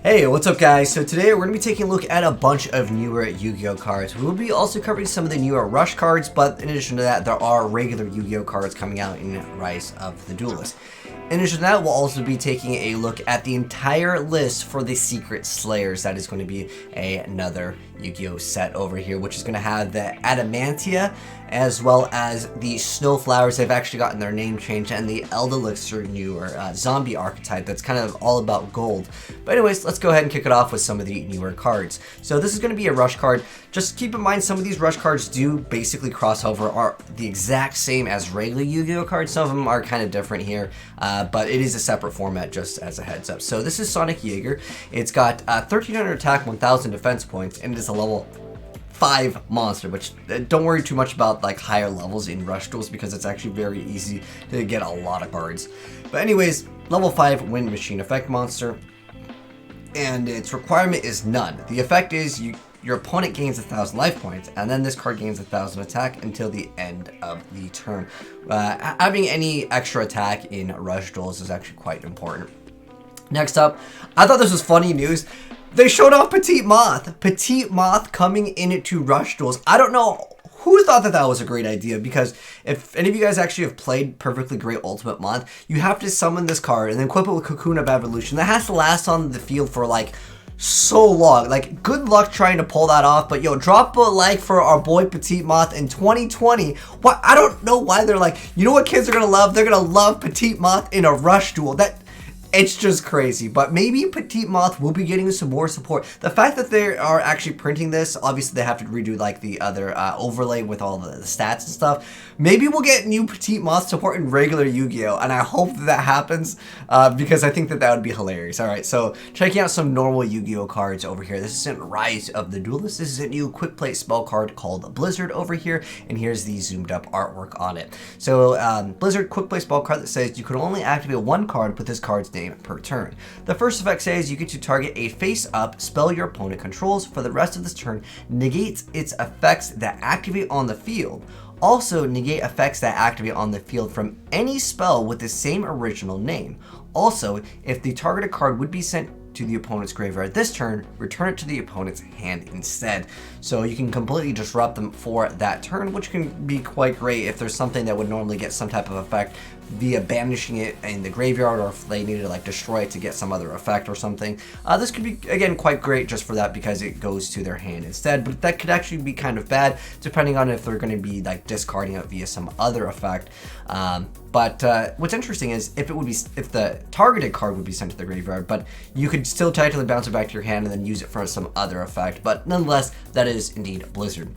Hey, what's up guys? So today we're going to be taking a look at a bunch of newer Yu-Gi-Oh cards. We'll be also covering some of the newer Rush cards, but in addition to that, there are regular Yu-Gi-Oh cards coming out in Rise of the Duelist. In addition to that, we'll also be taking a look at the entire list for the Secret Slayers. That is going to be another Yu-Gi-Oh set over here, which is going to have the Adamancia, as well as the Snowflowers. They've actually gotten their name changed, and the Eldlixir newer zombie archetype that's kind of all about gold. But anyways, let's go ahead and kick it off with some of the newer cards. So this is going to be a Rush card. Just keep in mind, some of these Rush cards do basically cross over, are the exact same as regular Yu-Gi-Oh cards. Some of them are kind of different here, but it is a separate format, just as a heads up. So this is Sonic Jaeger. It's got 1300 attack, 1000 defense points, and it is a level 5 monster, which don't worry too much about like higher levels in Rush duels because it's actually very easy to get a lot of cards. But anyways, level 5 wind machine effect monster, and its requirement is none. The effect is your opponent gains 1000 life points, and then this card gains 1000 attack until the end of the turn. Having any extra attack in Rush duels is actually quite important. Next up, I thought this was funny news. They showed off Petite Moth. Petite Moth coming into Rush duels. I don't know who thought that was a great idea, because if any of you guys actually have played Perfectly Great Ultimate Moth, you have to summon this card and then equip it with Cocoon of Evolution. That has to last on the field for like so long. Like, good luck trying to pull that off. But yo, drop a like for our boy Petite Moth in 2020. What? I don't know why they're like, you know what kids are gonna love? They're gonna love Petite Moth in a Rush duel. It's just crazy, but maybe Petite Moth will be getting some more support. The fact that they are actually printing this, obviously they have to redo like the other overlay with all the stats and stuff. Maybe we'll get new Petite Moth support in regular Yu-Gi-Oh, and I hope that happens because I think that would be hilarious. All right, so checking out some normal Yu-Gi-Oh cards over here. This isn't Rise of the Duelist. This is a new quick play spell card called Blizzard over here, and here's the zoomed up artwork on it. So Blizzard quick play spell card that says you can only activate one card with this card's name per turn. The first effect says you get to target a face-up spell your opponent controls. For the rest of this turn, negates its effects that activate on the field. Also, negate effects that activate on the field from any spell with the same original name. Also, if the targeted card would be sent to the opponent's graveyard this turn, return it to the opponent's hand instead. So you can completely disrupt them for that turn, which can be quite great if there's something that would normally get some type of effect via banishing it in the graveyard, or if they need to like destroy it to get some other effect or something. This could be, again, quite great just for that because it goes to their hand instead, but that could actually be kind of bad depending on if they're going to be like discarding it via some other effect. But what's interesting is if the targeted card would be sent to the graveyard, but you could still technically bounce it back to your hand and then use it for some other effect. But nonetheless, that is indeed Blizzard.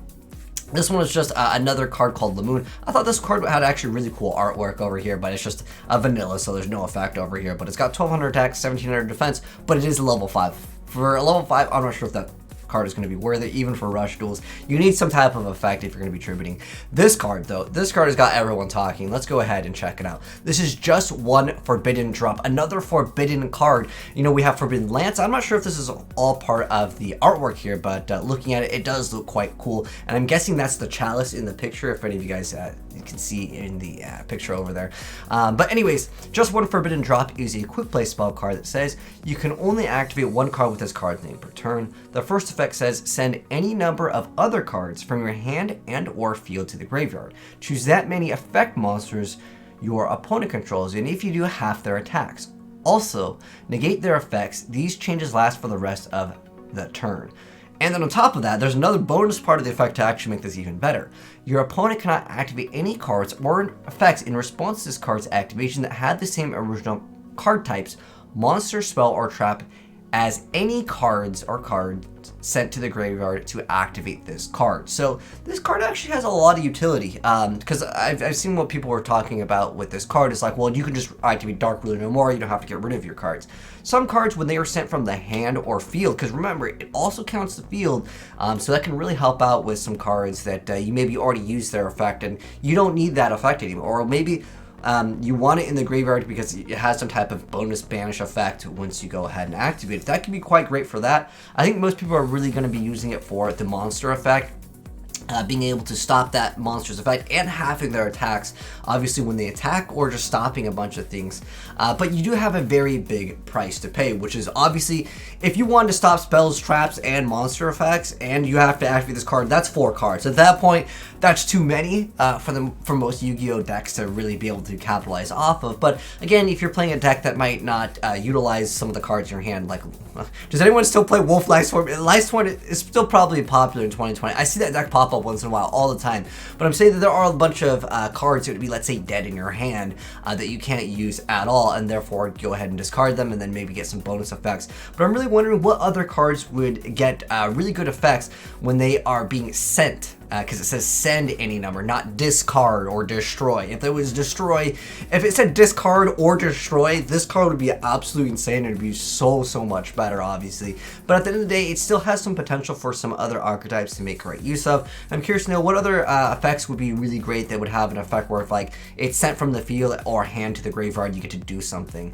This one is just another card called Lamoon. I thought this card had actually really cool artwork over here, but it's just a vanilla, so there's no effect over here. But it's got 1200 attack, 1700 defense, but it is a level 5. For a level 5, I'm not sure if that card is going to be worth it, even for Rush duels. You need some type of effect if you're going to be tributing. This card, though, this card has got everyone talking. Let's go ahead and check it out. This is just one forbidden drop, another forbidden card. You know, we have Forbidden Lance. I'm not sure if this is all part of the artwork here, but looking at it, it does look quite cool. And I'm guessing that's the chalice in the picture, if any of you guys you can see in the picture over there. But anyways, just one forbidden drop is a quick play spell card that says you can only activate one card with this card's name per turn. The first effect says send any number of other cards from your hand and or field to the graveyard. Choose that many effect monsters your opponent controls, and if you do, half their attacks. Also, negate their effects. These changes last for the rest of the turn. And then on top of that, there's another bonus part of the effect to actually make this even better. Your opponent cannot activate any cards or effects in response to this card's activation that had the same original card types, monster, spell, or trap as any cards sent to the graveyard to activate this card. So this card actually has a lot of utility, because I've seen what people were talking about with this card. It's like, well, you can just activate Dark Ruler no more, you don't have to get rid of your cards. Some cards, when they are sent from the hand or field, because remember, it also counts the field, so that can really help out with some cards that you maybe already used their effect and you don't need that effect anymore, or maybe you want it in the graveyard because it has some type of bonus banish effect once you go ahead and activate it. That can be quite great for that. I think most people are really going to be using it for the monster effect. being able to stop that monster's effect and halving their attacks, obviously when they attack, or just stopping a bunch of things. But you do have a very big price to pay, which is obviously, if you want to stop spells, traps, and monster effects, and you have to activate this card, that's 4 cards. At that point, that's too many for most Yu-Gi-Oh decks to really be able to capitalize off of. But again, if you're playing a deck that might not utilize some of the cards in your hand, like, does anyone still play Wolf Livestorm? Livestorm is still probably popular in 2020. I see that deck pop up once in a while all the time, but I'm saying that there are a bunch of cards that would be, let's say, dead in your hand that you can't use at all, and therefore go ahead and discard them and then maybe get some bonus effects. But I'm really wondering what other cards would get really good effects when they are being sent, because it says send any number, not discard or destroy. If it was destroy, if it said discard or destroy, this card would be absolutely insane. It would be so much better, obviously. But at the end of the day, it still has some potential for some other archetypes to make great use of. I'm curious to know what other effects would be really great that would have an effect where if like it's sent from the field or hand to the graveyard, you get to do something.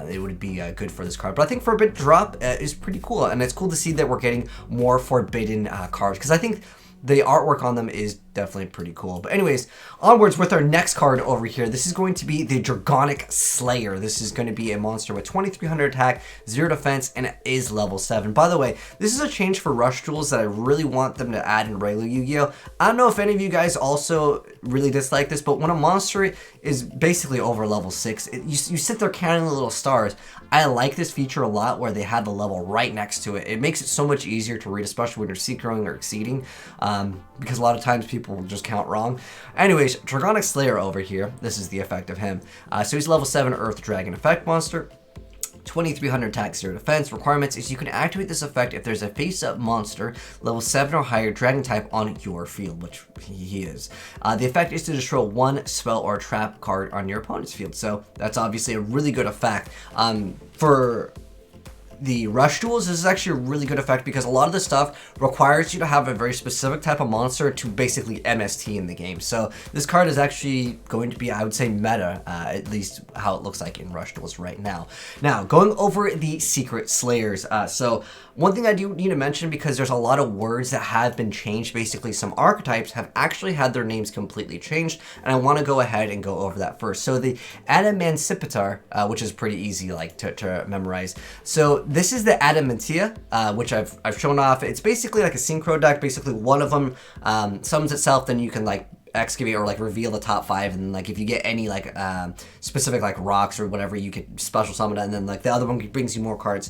It would be good for this card. But I think Forbidden Drop is pretty cool, and it's cool to see that we're getting more forbidden cards, because I think the artwork on them is definitely pretty cool. But anyways, onwards with our next card over here. This is going to be the Dragonic Slayer. This is going to be a monster with 2300 attack, 0 defense, and it is level 7. By the way, this is a change for Rush Duels that I really want them to add in regular Yu-Gi-Oh! I don't know if any of you guys also really dislike this, but when a monster is basically over level 6, you sit there counting the little stars. I like this feature a lot where they have the level right next to it. It makes it so much easier to read, especially when you're synchroing or exceeding, because a lot of times people will just count wrong. Anyways, Dragonic Slayer over here, this is the effect of him. So he's level 7 Earth Dragon effect monster. 2300 attack, 0 defense. Requirements is you can activate this effect if there's a face-up monster level 7 or higher dragon type on your field, which he is. The effect is to destroy 1 spell or trap card on your opponent's field, so that's obviously a really good effect. For the Rush Duels, this is actually a really good effect because a lot of the stuff requires you to have a very specific type of monster to basically MST in the game. So this card is actually going to be, I would say, meta, at least how it looks like in Rush Duels right now. Now, going over the Secret Slayers. So one thing I do need to mention, because there's a lot of words that have been changed, basically some archetypes have actually had their names completely changed, and I want to go ahead and go over that first. So the Adamancipator, which is pretty easy like to memorize. So this is the Adamatia, which I've shown off. It's basically like a synchro deck. Basically one of them summons itself, then you can like excavate or like reveal the top 5, and like if you get any like specific like rocks or whatever, you could special summon it, and then like the other one brings you more cards.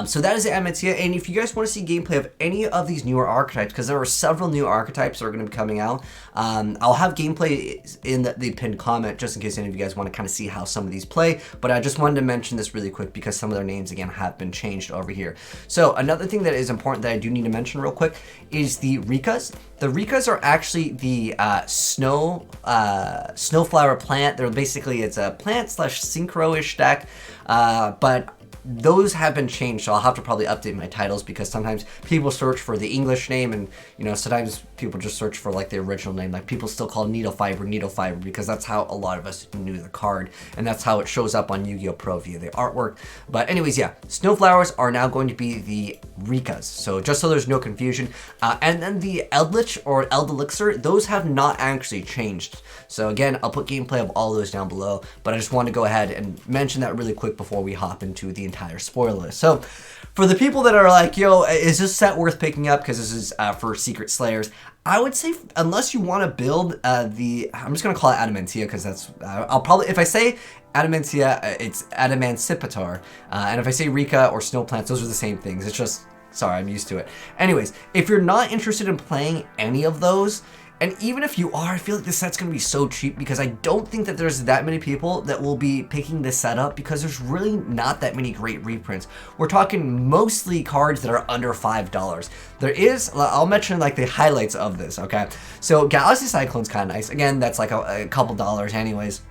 So that is the Adamancia. And if you guys want to see gameplay of any of these newer archetypes, because there are several new archetypes that are going to be coming out, I'll have gameplay in the pinned comment just in case any of you guys want to kind of see how some of these play. But I just wanted to mention this really quick because some of their names again have been changed over here. So another thing that is important that I do need to mention real quick is the Rikkas. The Rikkas are actually the Snowflower plant. They're basically, it's a plant slash synchro-ish deck, but those have been changed, so I'll have to probably update my titles because sometimes people search for the English name, and you know, sometimes people just search for like the original name. Like people still call Needle Fiber because that's how a lot of us knew the card, and that's how it shows up on Yu-Gi-Oh! Pro via the artwork. But anyways, yeah, Snowflowers are now going to be the Rikkas, so just so there's no confusion. And then the Eldlich or Eldlixir, those have not actually changed. So again, I'll put gameplay of all those down below, but I just want to go ahead and mention that really quick before we hop into the entire spoiler list. So for the people that are like, yo, is this set worth picking up because this is for Secret Slayers, I would say unless you want to build I'm just going to call it Adamancia because that's, I'll probably, if I say Adamancia, it's Adamancipator, and if I say Rikka or Snow Plants, those are the same things. It's just, sorry, I'm used to it. Anyways, if you're not interested in playing any of those, and even if you are, I feel like this set's going to be so cheap because I don't think that there's that many people that will be picking this set up because there's really not that many great reprints. We're talking mostly cards that are under $5. There is, I'll mention like the highlights of this, okay? So Galaxy Cyclone's kind of nice. Again, that's like a couple dollars anyways.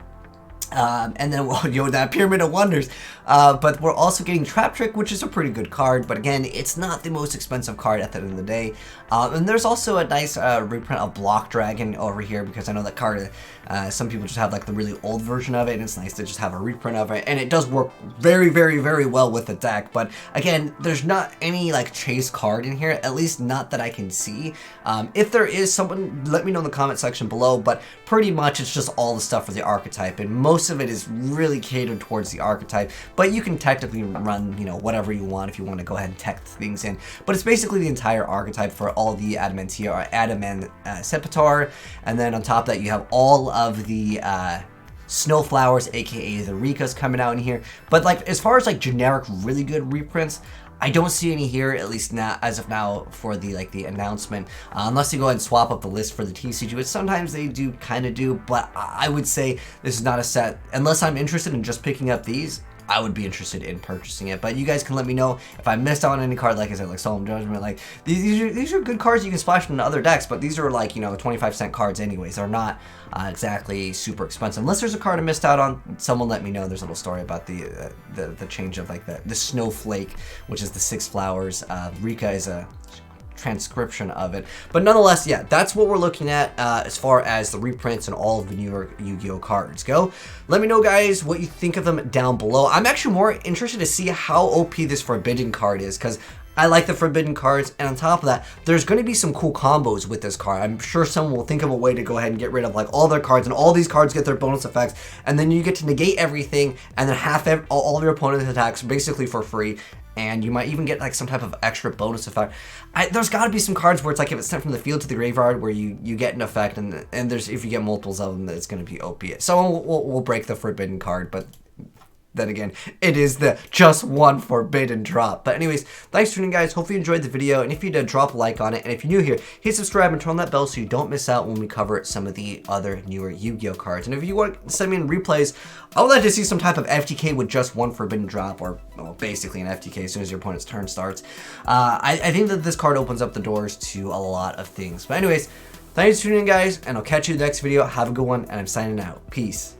And then, well, that Pyramid of Wonders. But we're also getting Trap Trick, which is a pretty good card. But again, it's not the most expensive card at the end of the day. And there's also a nice reprint of Block Dragon over here, because I know that card, some people just have like the really old version of it, and it's nice to just have a reprint of it. And it does work very, very, very well with the deck. But again, there's not any like chase card in here, at least not that I can see. If there is, someone let me know in the comment section below. But pretty much it's just all the stuff for the archetype, and most of it is really catered towards the archetype. But you can technically run, you know, whatever you want if you want to go ahead and tech things in. But it's basically the entire archetype for all the Adamantia or Adamancipator, and then on top of that you have all of the Snowflowers, aka the Rikkas, coming out in here. But like as far as like generic really good reprints, I don't see any here, at least now, as of now, for the the announcement. Unless you go ahead and swap up the list for the TCG, which sometimes they do kind of do. But I would say this is not a set. Unless I'm interested in just picking up these, I would be interested in purchasing it. But you guys can let me know if I missed out on any card, like I said, like Solemn Judgment. Like these are good cards you can splash into other decks, but these are like, you know, 25-cent cards anyways. They're not exactly super expensive. Unless there's a card I missed out on, someone let me know. There's a little story about the change of like the Snowflake, which is the 6 flowers. Rikka is a transcription of it. But nonetheless, yeah, that's what we're looking at as far as the reprints and all of the newer Yu-Gi-Oh cards go. Let me know, guys, what you think of them down below. I'm actually more interested to see how OP this Forbidden card is, because I like the Forbidden cards, and on top of that, there's going to be some cool combos with this card. I'm sure someone will think of a way to go ahead and get rid of like all their cards, and all these cards get their bonus effects, and then you get to negate everything, and then all of your opponent's attacks basically for free. And you might even get like some type of extra bonus effect. There's got to be some cards where it's like if it's sent from the field to the graveyard, where you get an effect, and there's, if you get multiples of them, it's going to be OP. Someone will break the Forbidden card, but then again, it is the just one forbidden drop. But anyways, thanks for tuning in, guys. Hopefully you enjoyed the video, and if you did, drop a like on it. And if you're new here, hit subscribe and turn on that bell so you don't miss out when we cover some of the other newer Yu-Gi-Oh cards. And if you want to send me in replays, I would like to see some type of FTK with just one forbidden drop, or well, basically an FTK as soon as your opponent's turn starts. I think that this card opens up the doors to a lot of things. But anyways, thanks for tuning in, guys, and I'll catch you in the next video. Have a good one, and I'm signing out. Peace.